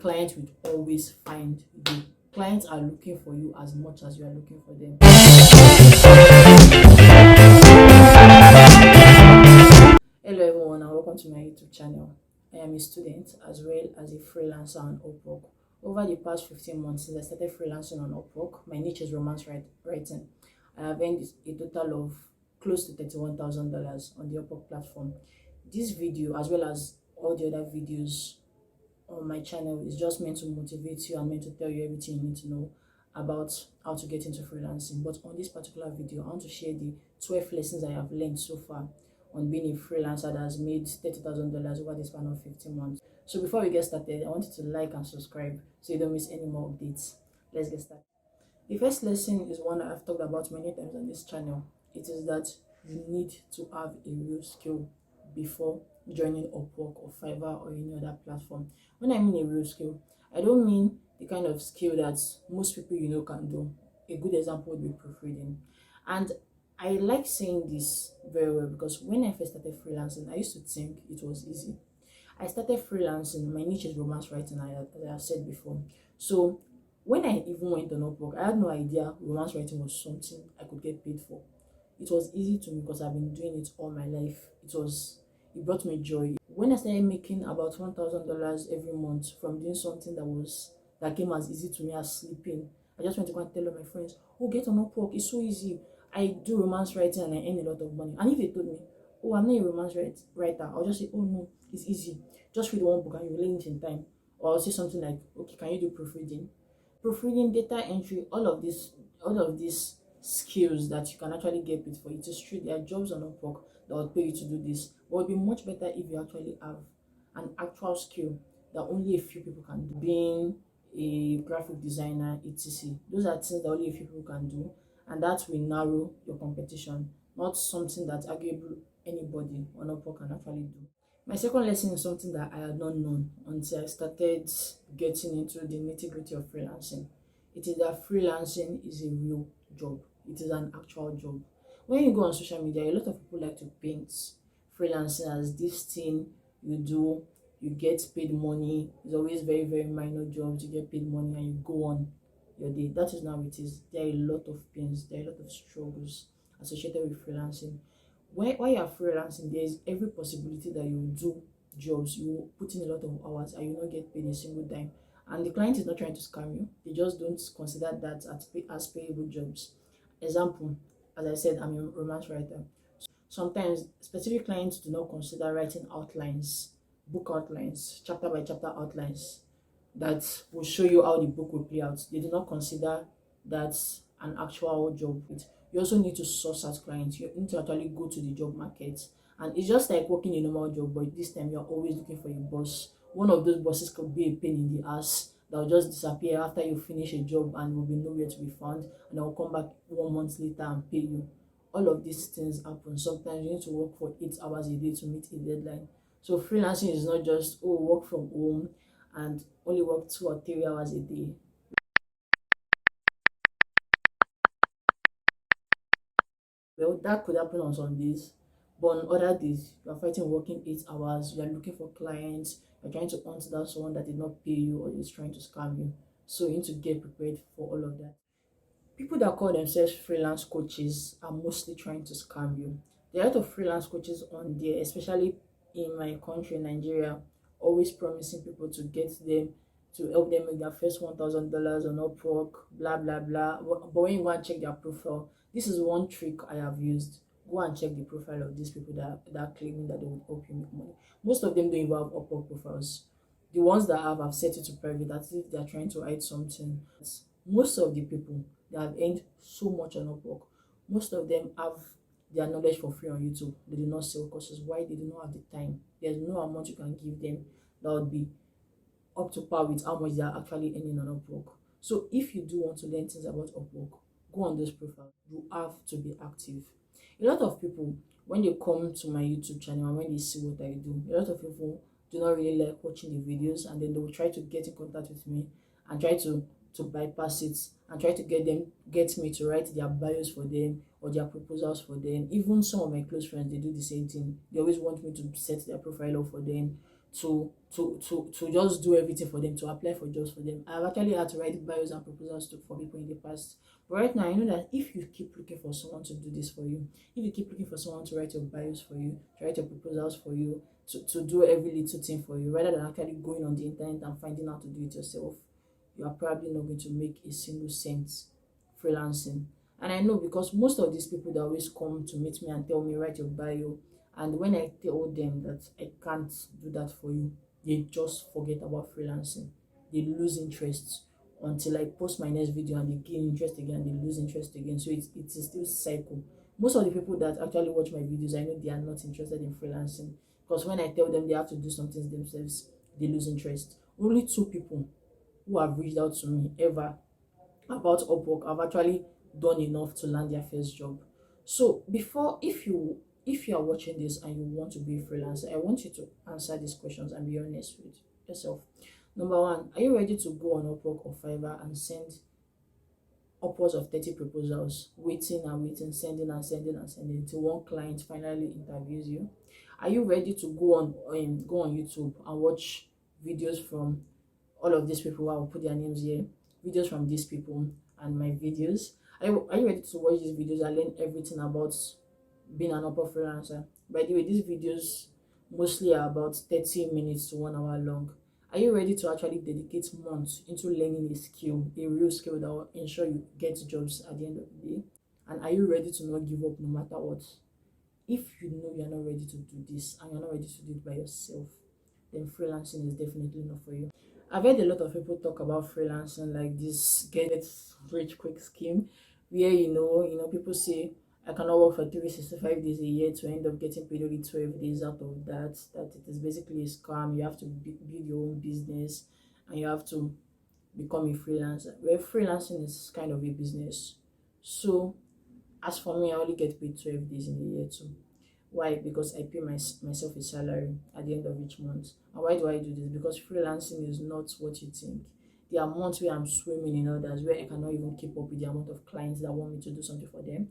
clients will always find you. Clients are looking for you as much as you are looking for them. Hello everyone and welcome to my YouTube channel. I am a student as well as a freelancer on Upwork. Over the past 15 months since I started freelancing on Upwork, my niche is romance writing. I have earned a total of close to $31,000 on the Upwork platform. This video, as well as all the other videos on my channel, is just meant to motivate you and meant to tell you everything you need to know about how to get into freelancing. But on this particular video, I want to share the 12 lessons I have learned so far on being a freelancer that has made $30,000 over the span of 15 months. So before we get started, I want you to like and subscribe so you don't miss any more updates. Let's get started. The first lesson is one I've talked about many times on this channel. It is that you need to have a real skill before joining Upwork or Fiverr or any other platform. When I mean a real skill, I don't mean the kind of skill that most people can do. A good example would be proofreading. And I like saying this very well because when I first started freelancing, I used to think it was easy. I started freelancing, my niche is romance writing, as I have said before. So when I even went on Upwork, I had no idea romance writing was something I could get paid for. It was easy to me because I've been doing it all my life. It brought me joy. When I started making about $1,000 every month from doing something that came as easy to me as sleeping, I just went to go and tell all my friends, "Oh, get on Upwork, it's so easy. I do romance writing and I earn a lot of money." And if they told me, "Oh, I'm not a romance writer," I'll just say, "Oh no, it's easy. Just read one book and you'll learn it in time." Or I'll say something like, "Okay, can you do proofreading?" Proofreading, data entry, all of these skills that you can actually get paid for. It is true, there are jobs on Upwork that will pay you to do this, but it would be much better if you actually have an actual skill that only a few people can do. Being a graphic designer, etc. Those are things that only a few people can do, and that will narrow your competition, not something that arguably anybody on Upwork can actually do. My second lesson is something that I had not known until I started getting into the nitty-gritty of freelancing. It is that freelancing is a real job. It is an actual job. When you go on social media, a lot of people like to paint freelancing as this thing you do, you get paid money. It's always very, very minor jobs. You get paid money and you go on your day. That is not how it is. There are a lot of pains, there are a lot of struggles associated with freelancing. While you are freelancing, there is every possibility that you will do jobs, you will put in a lot of hours and you will not get paid a single dime. And the client is not trying to scam you. They just don't consider that as payable jobs. Example, as I said, I'm a romance writer. Sometimes specific clients do not consider writing outlines, book outlines, chapter by chapter outlines that will show you how the book will play out. They do not consider that an actual job. You also need to source out clients. You need to actually go to the job market. And it's just like working a normal job, but this time you're always looking for a boss. One of those bosses could be a pain in the ass that will just disappear after you finish a job and will be nowhere to be found, and they'll come back 1 month later and pay you. All of these things happen. Sometimes you need to work for 8 hours a day to meet a deadline. So freelancing is not just work from home and only work 2 or 3 hours a day. Well, that could happen on some days, but on other days, you are fighting working 8 hours, you are looking for clients, you're trying to hunt down someone that did not pay you or is trying to scam you. So you need to get prepared for all of that. People that call themselves freelance coaches are mostly trying to scam you. There are a lot of freelance coaches on there, especially in my country, Nigeria, always promising people to help them make their first $1,000 on Upwork, blah blah blah. But when you go and check their profile, this is one trick I have used. Go and check the profile of these people that are claiming that they will help you make money. Most of them don't even have Upwork profiles. The ones that have set it to private, as if they are trying to hide something. Most of the people that have earned so much on Upwork, most of them have their knowledge for free on YouTube. They do not sell courses. Why? They do not have the time. There's no amount you can give them that would be up to par with how much they are actually earning on Upwork. So if you do want to learn things about Upwork, go on those profiles. You have to be active. A lot of people, when they come to my YouTube channel and when they see what I do, a lot of people do not really like watching the videos, and then they will try to get in contact with me and try to bypass it and try to get me to write their bios for them or their proposals for them. Even some of my close friends, they do the same thing. They always want me to set their profile up for them, to to just do everything for them, to apply for jobs for them. I've actually had to write bios and proposals for people in the past. But right now, I know that if you keep looking for someone to do this for you, if you keep looking for someone to write your bios for you, to write your proposals for you, to do every little thing for you, rather than actually going on the internet and finding out to do it yourself, you are probably not going to make a single cent freelancing. And I know because most of these people that always come to meet me and tell me, write your bio, and when I tell them that I can't do that for you, they just forget about freelancing. They lose interest until I post my next video and they gain interest again, they lose interest again. So it's a still cycle. Most of the people that actually watch my videos, I know they are not interested in freelancing, because when I tell them they have to do something themselves, they lose interest. Only two people who have reached out to me ever about Upwork have actually done enough to land their first job. So before, if you are watching this and you want to be a freelancer, I want you to answer these questions and be honest with yourself. Number one, are you ready to go on Upwork or Fiverr and send upwards of 30 proposals, waiting and waiting, sending and sending and sending till one client finally interviews you? Are you ready to go on YouTube and watch videos from all of these people? I will put their names here. Videos from these people and my videos. Are you ready to watch these videos and learn everything about being an upper freelancer? By the way, these videos mostly are about 30 minutes to 1 hour long. Are you ready to actually dedicate months into learning a skill, a real skill that will ensure you get jobs at the end of the day? And are you ready to not give up no matter what? If you know you're not ready to do this and you're not ready to do it by yourself, then freelancing is definitely not for you. I've heard a lot of people talk about freelancing like this get rich quick scheme, where people say I cannot work for 365 days a year to end up getting paid only 12 days out of that. That it is basically a scam. You have to build your own business and you have to become a freelancer. Well, freelancing is kind of a business. So as for me, I only get paid 12 days in a year too. Why? Because I pay myself a salary at the end of each month. And why do I do this? Because freelancing is not what you think. There are months where I'm swimming in others, where I cannot even keep up with the amount of clients that want me to do something for them.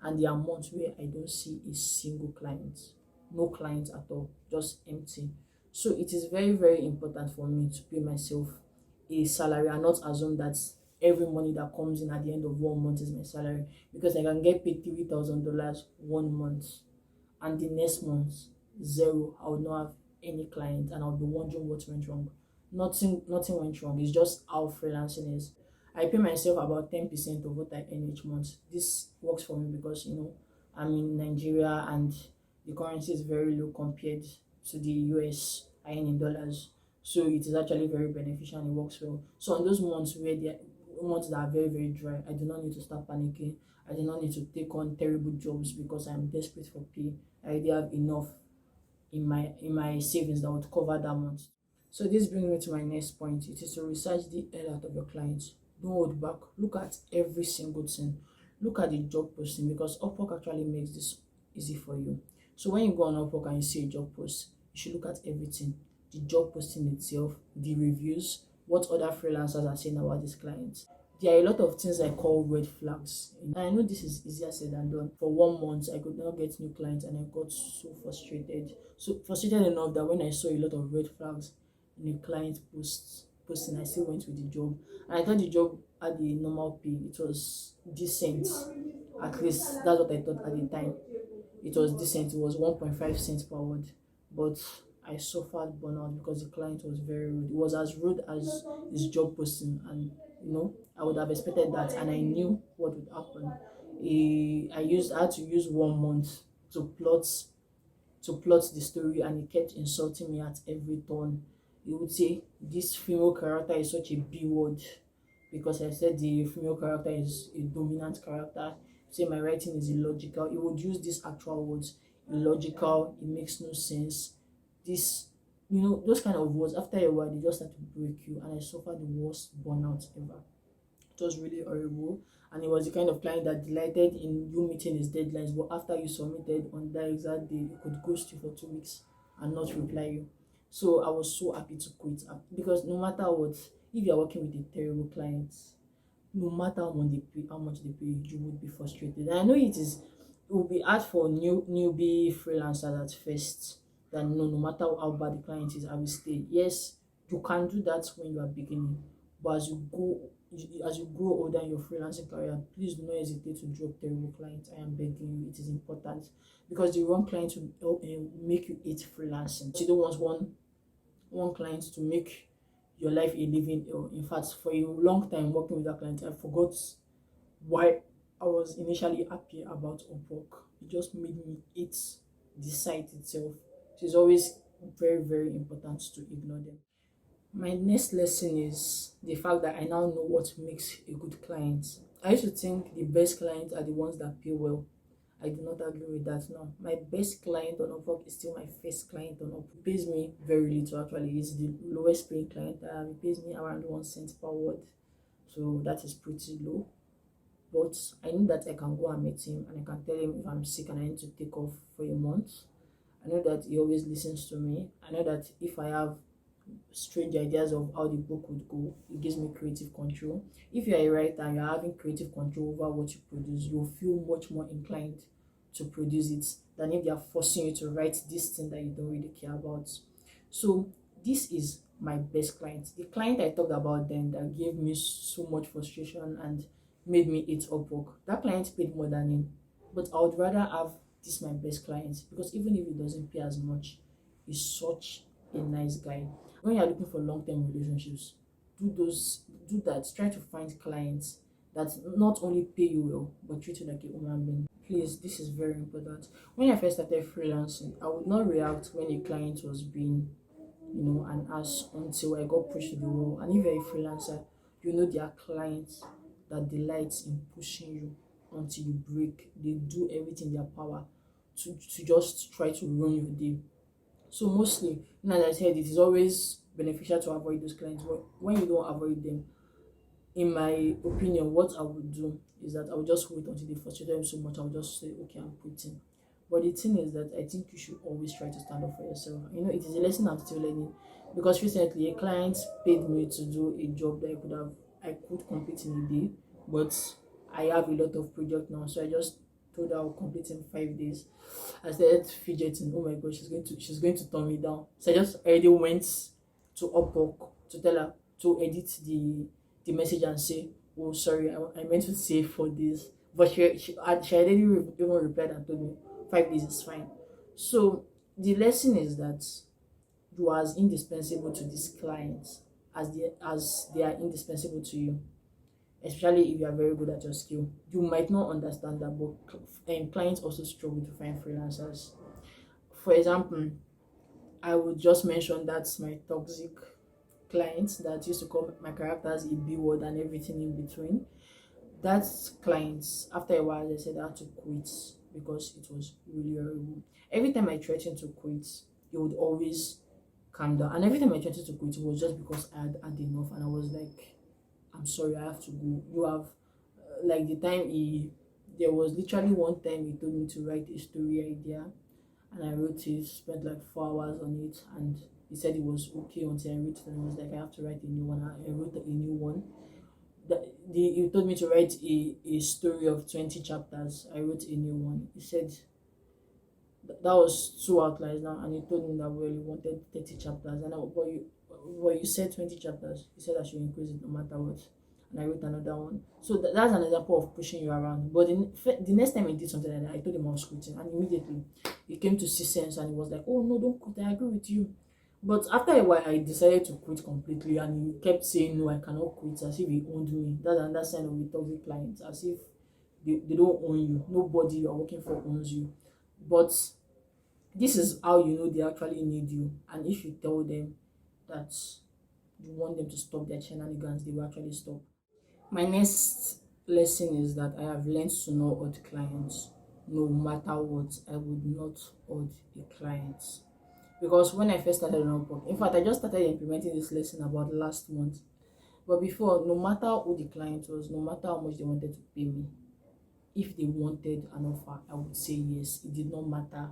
And there are months where I don't see a single client, no client at all, just empty. So it is very, very important for me to pay myself a salary and not assume that every money that comes in at the end of 1 month is my salary, because I can get paid $3,000 1 month and the next month zero. I would not have any client and I'll be wondering what went wrong. Nothing went wrong. It's just how freelancing is. I pay myself about 10% of what I earn each month. This works for me because I'm in Nigeria and the currency is very low compared to the US. I earn in dollars. So it is actually very beneficial and it works well. So on those months months that are very, very dry, I do not need to start panicking. I do not need to take on terrible jobs because I'm desperate for pay. I already have enough in my savings that would cover that month. So this brings me to my next point. It is to research the hell out of your clients. Don't hold back. Look at every single thing. Look at the job posting, because Upwork actually makes this easy for you. So when you go on Upwork and you see a job post, you should look at everything. The job posting itself, the reviews, what other freelancers are saying about these clients. There are a lot of things I call red flags. And I know this is easier said than done. For 1 month, I could not get new clients and I got so frustrated. So frustrated enough that when I saw a lot of red flags in a client posting, I still went with the job. And I thought the job had the normal pay. It was decent. At least that's what I thought at the time. It was decent. It was 1.5 cents per word. But I suffered burnout because the client was very rude. It was as rude as his job posting, and I would have expected that, and I knew what would happen. I had to use 1 month to plot the story, and he kept insulting me at every turn. He would say this female character is such a B word because I said the female character is a dominant character. Say my writing is illogical. He would use these actual words: illogical, it makes no sense. This, those kind of words. After a while, they just start to break you, and I suffered the worst burnout ever. It was really horrible, and it was the kind of client that delighted in you meeting his deadlines, but after you submitted on that exact day, he could ghost you for 2 weeks and not reply you. So I was so happy to quit, because no matter what, if you are working with a terrible client, no matter how much they pay, you would be frustrated. And I know it will be hard for newbie freelancers at first, that no matter how bad the client is, I will stay. Yes, you can do that when you are beginning, but as you grow older in your freelancing career, please do not hesitate to drop terrible clients. I am begging you, it is important, because the wrong client will make you hate freelancing. You don't want one client to make your life a living hell. In fact, for a long time working with that client, I forgot why I was initially happy about Upwork. It just made me hate the site itself. So it's always very, very important to ignore them. My next lesson is the fact that I now know what makes a good client. I used to think the best clients are the ones that pay well. I do not agree with that now. My best client on Upwork is still my first client on Upwork. It pays me very little actually. It's the lowest paying client. It pays me around 1 cent per word. So that is pretty low. But I know that I can go and meet him and I can tell him if I'm sick and I need to take off for a month. I know that he always listens to me. I know that if I have strange ideas of how the book would go, it gives me creative control. If you're a writer and you're having creative control over what you produce, you'll feel much more inclined to produce it than if they're forcing you to write this thing that you don't really care about. So this is my best client. The client I talked about then that gave me so much frustration and made me hate Upwork. That client paid more than him. But I would rather have this my best client, because even if it doesn't pay as much, he's such a nice guy. When you're looking for long-term relationships, do that. Try to find clients that not only pay you well but treat you like a human being. Please, this is very important. When I first started freelancing, I would not react when a client was being an ass until I got pushed to the wall. And if you're a freelancer, there are clients that delight in pushing you until you break. They do everything in their power to just try to ruin your day. So mostly, as I said, it is always beneficial to avoid those clients. But when you don't avoid them, in my opinion, what I would do is that I would just wait until they frustrate them so much. I would just say, okay, I'm quitting. But the thing is that I think you should always try to stand up for yourself. It is a lesson I'm still learning, because recently a client paid me to do a job that I could complete in a day, but I have a lot of project now, so I just told her I'll complete in 5 days. I started fidgeting. Oh my god, she's going to turn me down. So I just already went to Upwork to tell her to edit the message and say, oh sorry, I meant to say 4 days. But she already even replied and told me 5 days is fine. So the lesson is that you are as indispensable to these clients as they are indispensable to you, especially if you are very good at your skill. You might not understand that, but clients also struggle to find freelancers. For example, I would just mention that's my toxic client that used to call my characters a B word and everything in between. That client, after a while, they said I had to quit because it was really horrible. Every time I threatened to quit, he would always calm down. And every time I threatened to quit, it was just because I had had enough. And I was like, I'm sorry, I have to go. You have, like the time there was literally one time he told me to write a story idea, and I wrote it, spent like 4 hours on it, and he said it was okay until I wrote it, and I was like, I have to write a new one. I wrote a new one. He told me to write a story of 20 chapters. I wrote a new one. He said that was 2 outlines now, and he told me that well, he wanted 30 chapters, and you said 20 chapters. He said I should increase it no matter what, and I wrote another one. So that's an example of pushing you around. But the next time he did something like that, I told him I was quitting, and immediately he came to see sense, and he was like, "Oh no, don't quit. I agree with you." But after a while, I decided to quit completely, and he kept saying, "No, I cannot quit," as if he owned me. That's another sign of a toxic client, as if they don't own you. Nobody you are working for owns you. But this is how you know they actually need you. And if you tell them that you want them to stop their shenanigans, they will actually stop. My next lesson is that I have learned to know odd clients. No matter what, I would not odd a client. Because when I first started on Upwork, in fact, I just started implementing this lesson about last month. But before, no matter who the client was, no matter how much they wanted to pay me, if they wanted an offer, I would say yes. It did not matter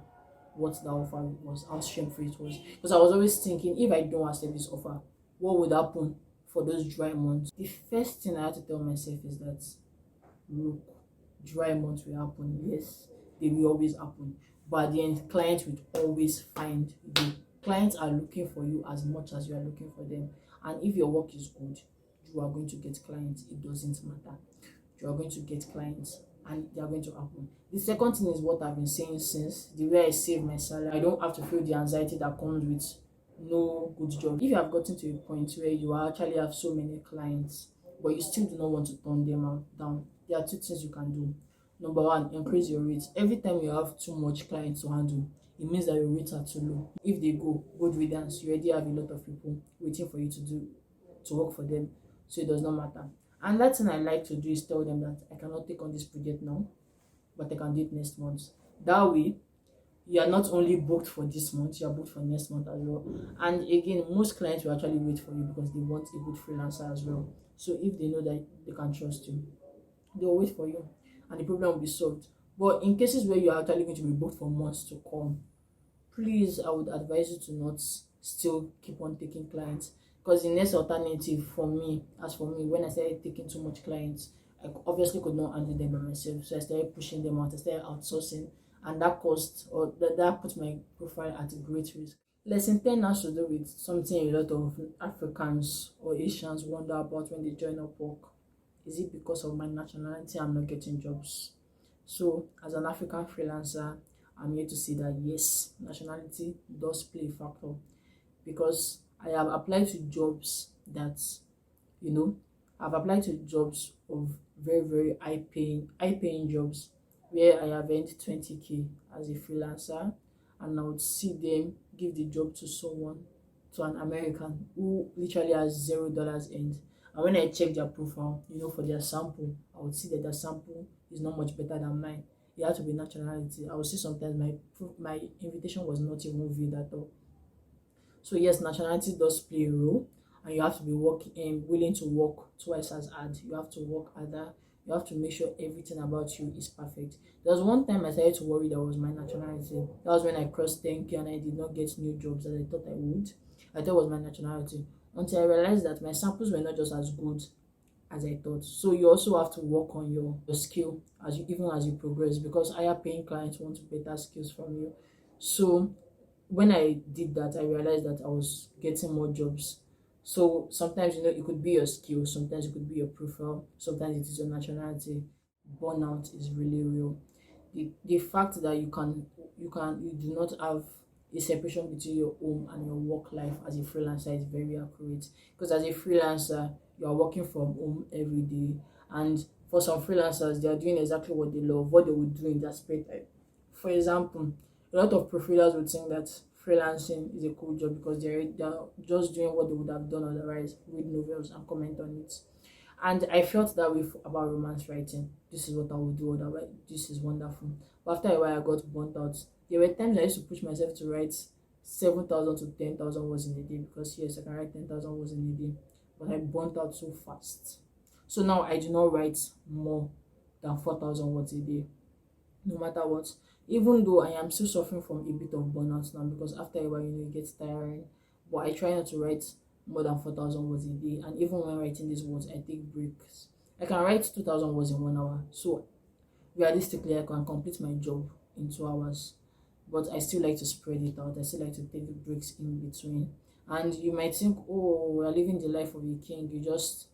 what the offer was, how shameful it was. Because I was always thinking, if I don't accept this offer, what would happen for those dry months? The first thing I had to tell myself is that, look, dry months will happen. Yes, they will always happen. but at the end, clients will always find you. Clients are looking for you as much as you are looking for them. And if your work is good, you are going to get clients. It doesn't matter. You are going to get clients and they are going to happen. The second thing is what I've been saying since the way I save my salary. I don't have to feel the anxiety that comes with no good job. If you have gotten to a point where you actually have so many clients, but you still do not want to turn them out down, there are two things you can do. Number one, increase your rates. Every time you have too much clients to handle, it means that your rates are too low. If they go, good riddance. You already have a lot of people waiting for you to work for them, so it does not matter. And that thing I like to do is tell them that I cannot take on this project now, but I can do it next month. That way, you are not only booked for this month, you are booked for next month as well. And again, most clients will actually wait for you because they want a good freelancer as well. So if they know that they can trust you, they'll wait for you and the problem will be solved. But in cases where you are actually going to be booked for months to come, please, I would advise you to not still keep on taking clients, because the next alternative for me, as for me, when I started taking too much clients, I obviously could not handle them by myself, so I started pushing them out. I started outsourcing, and that caused, or that put my profile at a great risk. Lesson 10 has to do with something a lot of Africans or Asians wonder about when they join Upwork. Is it because of my nationality I'm not getting jobs? So, as an African freelancer, I'm here to say that yes, nationality does play a factor, because I have applied to jobs that, you know, I've applied to jobs of very, very high paying jobs where I have earned 20K as a freelancer, and I would see them give the job to someone, to an American who literally has $0 earned. And when I check their profile, for their sample, I would see that their sample is not much better than mine. It had to be nationality. I would see sometimes my invitation was not even viewed at all. So yes, nationality does play a role, and you have to be willing to work twice as hard. You have to work harder. You have to make sure everything about you is perfect. There was one time I started to worry that was my nationality. That was when I crossed 10K and I did not get new jobs as I thought I would. I thought it was my nationality, until I realized that my samples were not just as good as I thought. So you also have to work on your skill even as you progress, because higher paying clients want better skills from you. So when I did that, I realized that I was getting more jobs. So sometimes it could be your skill, sometimes it could be your profile, sometimes it is your nationality. Burnout is really real. The fact that you do not have a separation between your home and your work life as a freelancer is very accurate, because as a freelancer you are working from home every day, and for some freelancers they are doing exactly what they love, what they would do in their spare time. For example, a lot of profiles would think that freelancing is a cool job because they're just doing what they would have done otherwise, read novels and comment on it. And I felt that way about romance writing. This is what I would do, otherwise this is wonderful. But after a while I got burnt out. There were times I used to push myself to write 7,000 to 10,000 words in a day, because yes, I can write 10,000 words in a day, but I burnt out so fast. So now I do not write more than 4,000 words a day, no matter what. Even though I am still suffering from a bit of burnout now, because after a while, it gets tiring. But I try not to write more than 4,000 words a day. And even when writing these words, I take breaks. I can write 2,000 words in 1 hour. So realistically, I can complete my job in 2 hours. But I still like to spread it out. I still like to take the breaks in between. And you might think, oh, we are living the life of a king. You just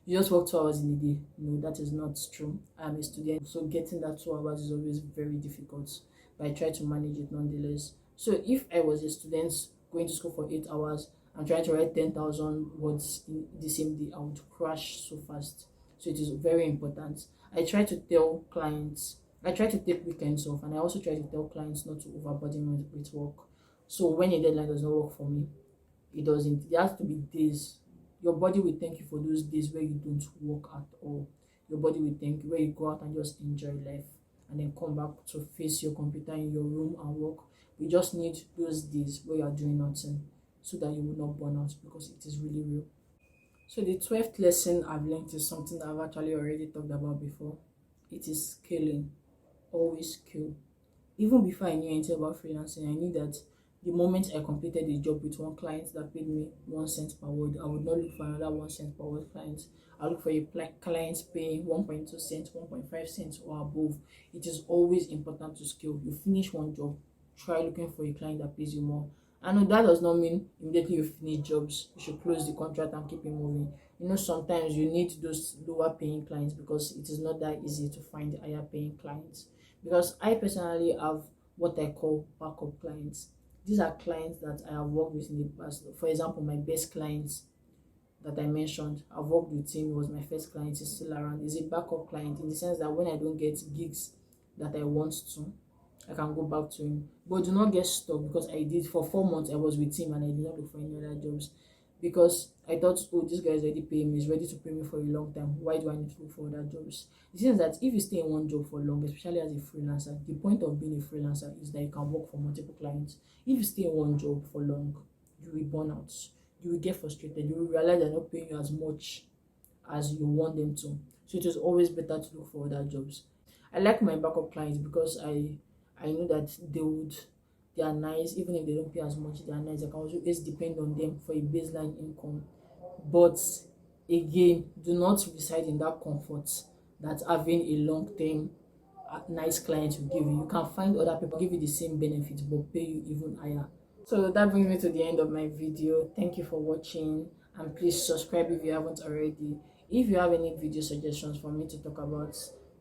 work 2 hours in a day. No, that is not true. I'm a student, so getting that 2 hours is always very difficult. But I try to manage it nonetheless. So if I was a student going to school for 8 hours and trying to write 10,000 words in the same day, I would crash so fast. So it is very important. I try to tell clients, I try to take weekends off, and I also try to tell clients not to overburden me with work. So when a deadline does not work for me, it doesn't. There has to be days. Your body will thank you for those days where you don't work at all. Your body will thank you where you go out and just enjoy life, and then come back to face your computer in your room and work. We just need those days where you are doing nothing, so that you will not burn out, because it is really real. So the 12th lesson I've learned is something that I've actually already talked about before. It is scaling. Always scale. Even before I knew anything about freelancing, I knew that The moment I completed the job with one client that paid me 1 cent per word, I would not look for another 1 cent per word client. I look for a client paying 1.2 cents, 1.5 cents or above. It is always important to scale. You finish one job, try looking for a client that pays you more. I know that does not mean immediately you finish jobs, you should close the contract and keep it moving. Sometimes you need those lower paying clients because it is not that easy to find higher paying clients. Because I personally have what I call backup clients. These are clients that I have worked with in the past. For example, my best clients that I mentioned, I've worked with him, was my first client, is still around. Is a backup client in the sense that when I don't get gigs that I want to, I can go back to him. But do not get stuck, because I did for 4 months I was with him and I did not look for any other jobs because I thought, oh, this guy is already paying me, he's ready to pay me for a long time. Why do I need to look for other jobs? The thing is that if you stay in one job for long, especially as a freelancer, the point of being a freelancer is that you can work for multiple clients. If you stay in one job for long, you will burn out, you will get frustrated, you will realize they're not paying you as much as you want them to. So it is always better to look for other jobs. I like my backup clients because I know that they are nice. Even if they don't pay as much, they are nice. I can always depend on them for a baseline income. But again, do not reside in that comfort that having a long term nice client will give you. You can find other people give you the same benefits but pay you even higher. So that brings me to the end of my video. Thank you for watching, and please subscribe if you haven't already. If you have any video suggestions for me to talk about,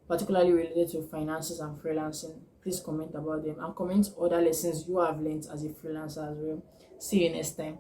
particularly related to finances and freelancing, please comment about them, and comment other lessons you have learned as a freelancer as well. See you next time.